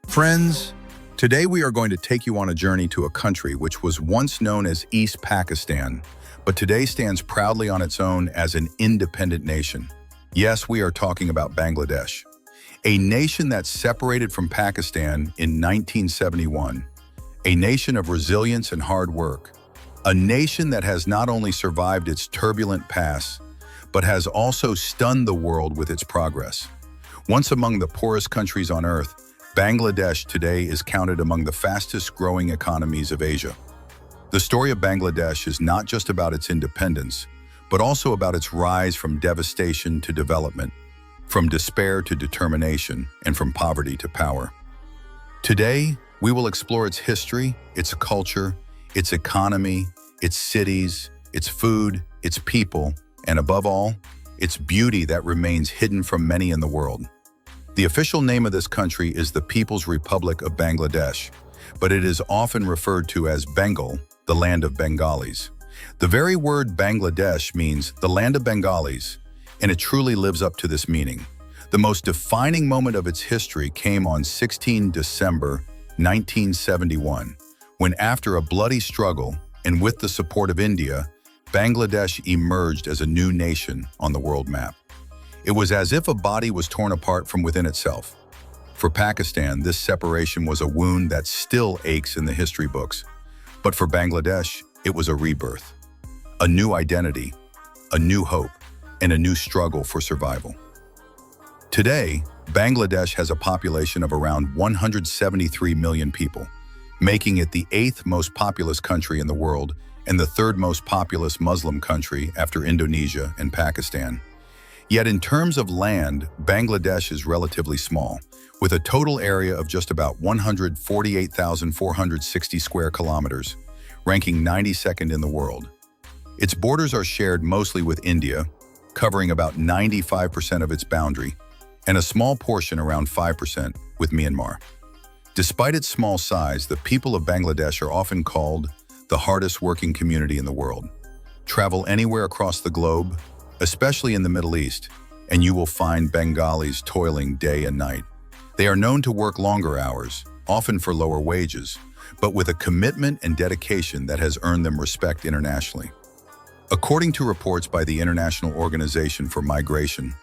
Friends, today we are going to take you on a journey to a country which was once known as East Pakistan, but today stands proudly on its own as an independent nation. Yes, we are talking about Bangladesh, a nation that separated from Pakistan in 1971, a nation of resilience and hard work, a nation that has not only survived its turbulent past, but has also stunned the world with its progress. Once among the poorest countries on earth, Bangladesh today is counted among the fastest-growing economies of Asia. The story of Bangladesh is not just about its independence, but also about its rise from devastation to development, from despair to determination, and from poverty to power. Today, we will explore its history, its culture, its economy, its cities, its food, its people, and above all, its beauty that remains hidden from many in the world. The official name of this country is the People's Republic of Bangladesh, but it is often referred to as Bengal, the land of Bengalis. The very word Bangladesh means the land of Bengalis, and it truly lives up to this meaning. The most defining moment of its history came on 16 December 1971, when after a bloody struggle, and with the support of India, Bangladesh emerged as a new nation on the world map. It was as if a body was torn apart from within itself. For Pakistan, this separation was a wound that still aches in the history books. But for Bangladesh, it was a rebirth, a new identity, a new hope, and a new struggle for survival. Today, Bangladesh has a population of around 173 million people, making it the 8th most populous country in the world and the 3rd most populous Muslim country after Indonesia and Pakistan. Yet in terms of land, Bangladesh is relatively small, with a total area of just about 148,460 square kilometers, ranking 92nd in the world. Its borders are shared mostly with India, covering about 95% of its boundary, and a small portion, around 5%, with Myanmar. Despite its small size, the people of Bangladesh are often called the hardest working community in the world. Travel anywhere across the globe, especially in the Middle East, and you will find Bengalis toiling day and night. They are known to work longer hours, often for lower wages, but with a commitment and dedication that has earned them respect internationally. According to reports by the International Organization for Migration,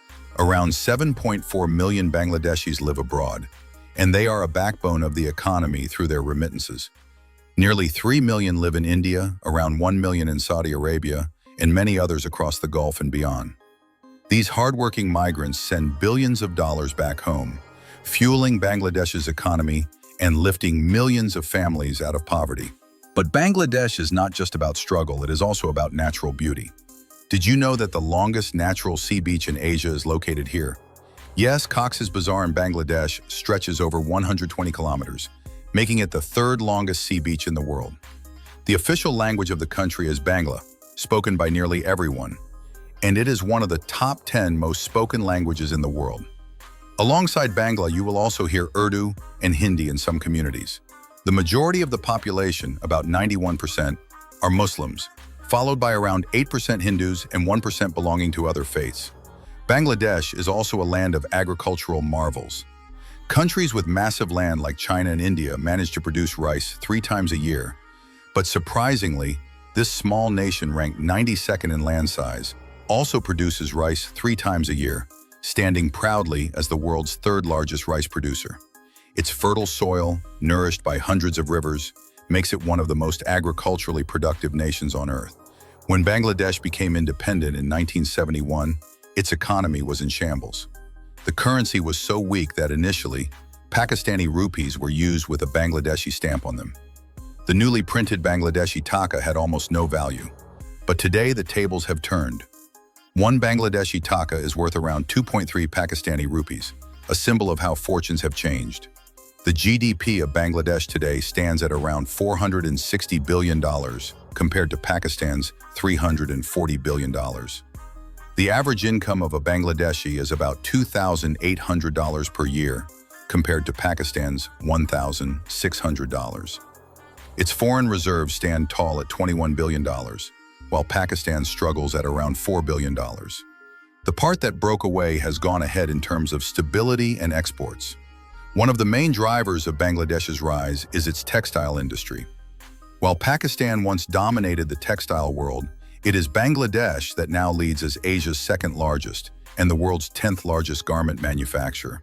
around 7.4 million Bangladeshis live abroad, and they are a backbone of the economy through their remittances. Nearly 3 million live in India, around 1 million in Saudi Arabia, and many others across the Gulf and beyond. These hardworking migrants send billions of dollars back home, fueling Bangladesh's economy and lifting millions of families out of poverty. But Bangladesh is not just about struggle, it is also about natural beauty. Did you know that the longest natural sea beach in Asia is located here? Yes, Cox's Bazar in Bangladesh stretches over 120 kilometers, making it the 3rd longest sea beach in the world. The official language of the country is Bangla, spoken by nearly everyone, and it is one of the top 10 most spoken languages in the world. Alongside Bangla, you will also hear Urdu and Hindi in some communities. The majority of the population, about 91%, are Muslims, followed by around 8% Hindus and 1% belonging to other faiths. Bangladesh is also a land of agricultural marvels. Countries with massive land like China and India manage to produce rice 3 times a year, but surprisingly, this small nation, ranked 92nd in land size, also produces rice 3 times a year, standing proudly as the world's 3rd largest rice producer. Its fertile soil, nourished by hundreds of rivers, makes it one of the most agriculturally productive nations on earth. When Bangladesh became independent in 1971, its economy was in shambles. The currency was so weak that initially, Pakistani rupees were used with a Bangladeshi stamp on them. The newly printed Bangladeshi taka had almost no value. But today the tables have turned. One Bangladeshi taka is worth around 2.3 Pakistani rupees, a symbol of how fortunes have changed. The GDP of Bangladesh today stands at around $460 billion compared to Pakistan's $340 billion. The average income of a Bangladeshi is about $2,800 per year compared to Pakistan's $1,600. Its foreign reserves stand tall at $21 billion, while Pakistan struggles at around $4 billion. The part that broke away has gone ahead in terms of stability and exports. One of the main drivers of Bangladesh's rise is its textile industry. While Pakistan once dominated the textile world, it is Bangladesh that now leads as Asia's second largest and the world's 10th largest garment manufacturer.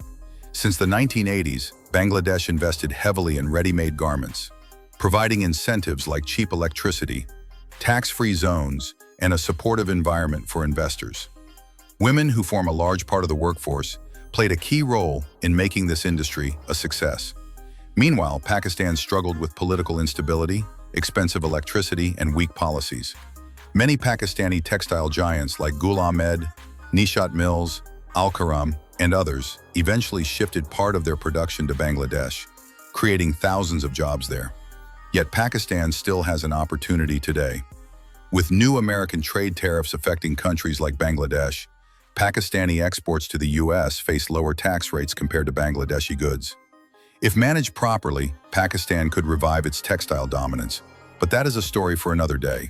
Since the 1980s, Bangladesh invested heavily in ready-made garments, providing incentives like cheap electricity, tax-free zones, and a supportive environment for investors. Women, who form a large part of the workforce, played a key role in making this industry a success. Meanwhile, Pakistan struggled with political instability, expensive electricity, and weak policies. Many Pakistani textile giants like Gul Ahmed, Nishat Mills, Al-Karam, and others eventually shifted part of their production to Bangladesh, creating thousands of jobs there. Yet Pakistan still has an opportunity today. With new American trade tariffs affecting countries like Bangladesh, Pakistani exports to the U.S. face lower tax rates compared to Bangladeshi goods. If managed properly, Pakistan could revive its textile dominance, but that is a story for another day.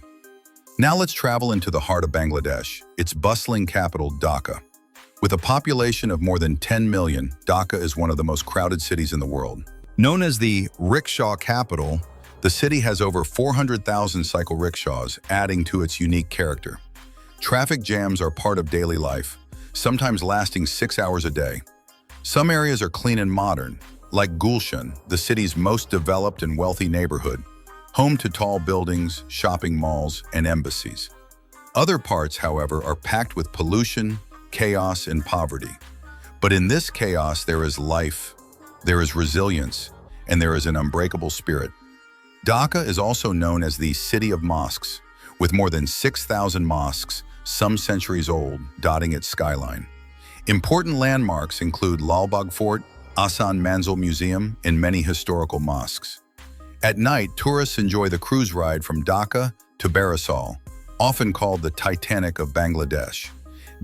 Now let's travel into the heart of Bangladesh, its bustling capital, Dhaka. With a population of more than 10 million, Dhaka is one of the most crowded cities in the world. Known as the rickshaw capital, the city has over 400,000 cycle rickshaws, adding to its unique character. Traffic jams are part of daily life, sometimes lasting 6 hours a day. Some areas are clean and modern, like Gulshan, the city's most developed and wealthy neighborhood, home to tall buildings, shopping malls, and embassies. Other parts, however, are packed with pollution, chaos, and poverty. But in this chaos, there is life, there is resilience, and there is an unbreakable spirit. Dhaka is also known as the City of Mosques, with more than 6,000 mosques, some centuries old, dotting its skyline. Important landmarks include Lal Bagh Fort, Ahsan Manzil Museum, and many historical mosques. At night, tourists enjoy the cruise ride from Dhaka to Barisal, often called the Titanic of Bangladesh.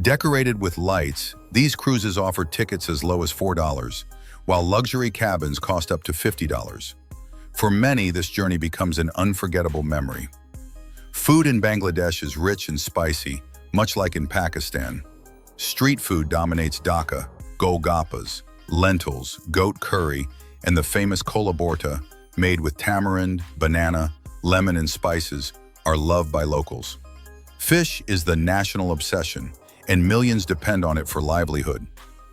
Decorated with lights, these cruises offer tickets as low as $4, while luxury cabins cost up to $50. For many, this journey becomes an unforgettable memory. Food in Bangladesh is rich and spicy, much like in Pakistan. Street food dominates Dhaka. Golgappas, lentils, goat curry, and the famous kola borta, made with tamarind, banana, lemon, and spices, are loved by locals. Fish is the national obsession, and millions depend on it for livelihood.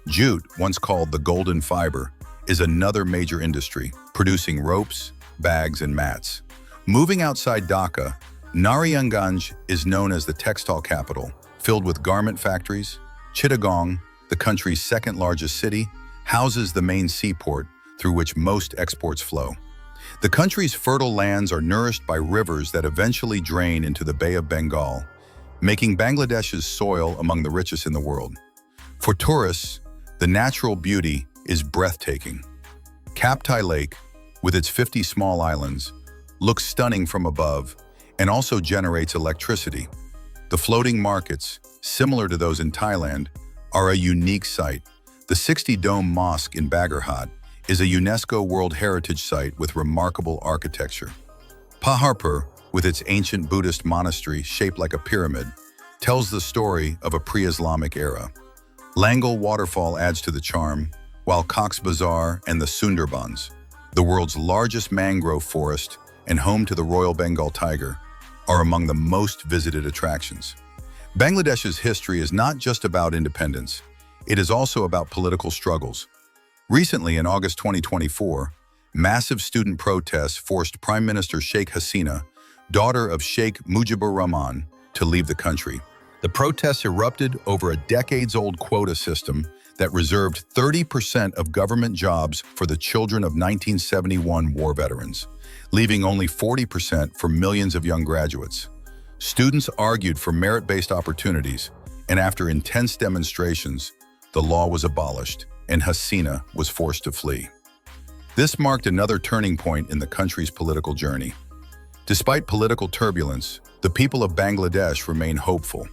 Jute, once called the golden fiber, is another major industry, producing ropes, bags, and mats. Moving outside Dhaka, Narayanganj is known as the textile capital, filled with garment factories. Chittagong, the country's second largest city, houses the main seaport through which most exports flow. The country's fertile lands are nourished by rivers that eventually drain into the Bay of Bengal, making Bangladesh's soil among the richest in the world. For tourists, the natural beauty is breathtaking. Kaptai Lake, with its 50 small islands, looks stunning from above and also generates electricity. The floating markets, similar to those in Thailand, are a unique sight. The 60-dome mosque in Bagharhat is a UNESCO World Heritage Site with remarkable architecture. Paharpur, with its ancient Buddhist monastery shaped like a pyramid, tells the story of a pre-Islamic era. Langal Waterfall adds to the charm, while Cox's Bazar and the Sundarbans, the world's largest mangrove forest and home to the Royal Bengal tiger, are among the most visited attractions. Bangladesh's history is not just about independence, it is also about political struggles. Recently, in August 2024, massive student protests forced Prime Minister Sheikh Hasina, daughter of Sheikh Mujibur Rahman, to leave the country. The protests erupted over a decades-old quota system that reserved 30% of government jobs for the children of 1971 war veterans, leaving only 40% for millions of young graduates. Students argued for merit-based opportunities, and after intense demonstrations, the law was abolished, and Hasina was forced to flee. This marked another turning point in the country's political journey. Despite political turbulence, the people of Bangladesh remain hopeful.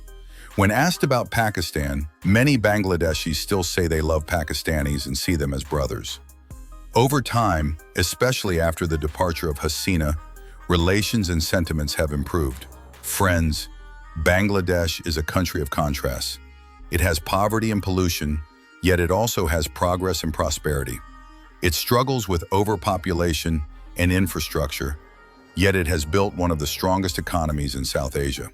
When asked about Pakistan, many Bangladeshis still say they love Pakistanis and see them as brothers. Over time, especially after the departure of Hasina, Relations and sentiments have improved. Friends, Bangladesh is a country of contrasts. It has poverty and pollution, yet it also has progress and prosperity. It struggles with overpopulation and infrastructure, yet it has built one of the strongest economies in South Asia.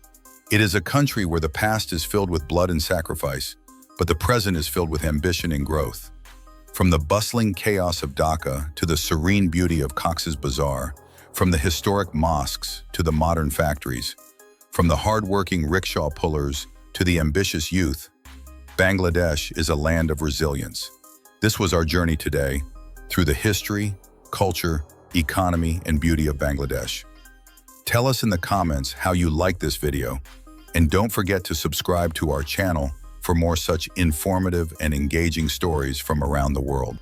It is a country where the past is filled with blood and sacrifice, but the present is filled with ambition and growth. From the bustling chaos of Dhaka to the serene beauty of Cox's Bazar, from the historic mosques to the modern factories, from the hard-working rickshaw pullers to the ambitious youth, Bangladesh is a land of resilience. This was our journey today through the history, culture, economy, and beauty of Bangladesh. Tell us in the comments how you like this video, and don't forget to subscribe to our channel for more such informative and engaging stories from around the world.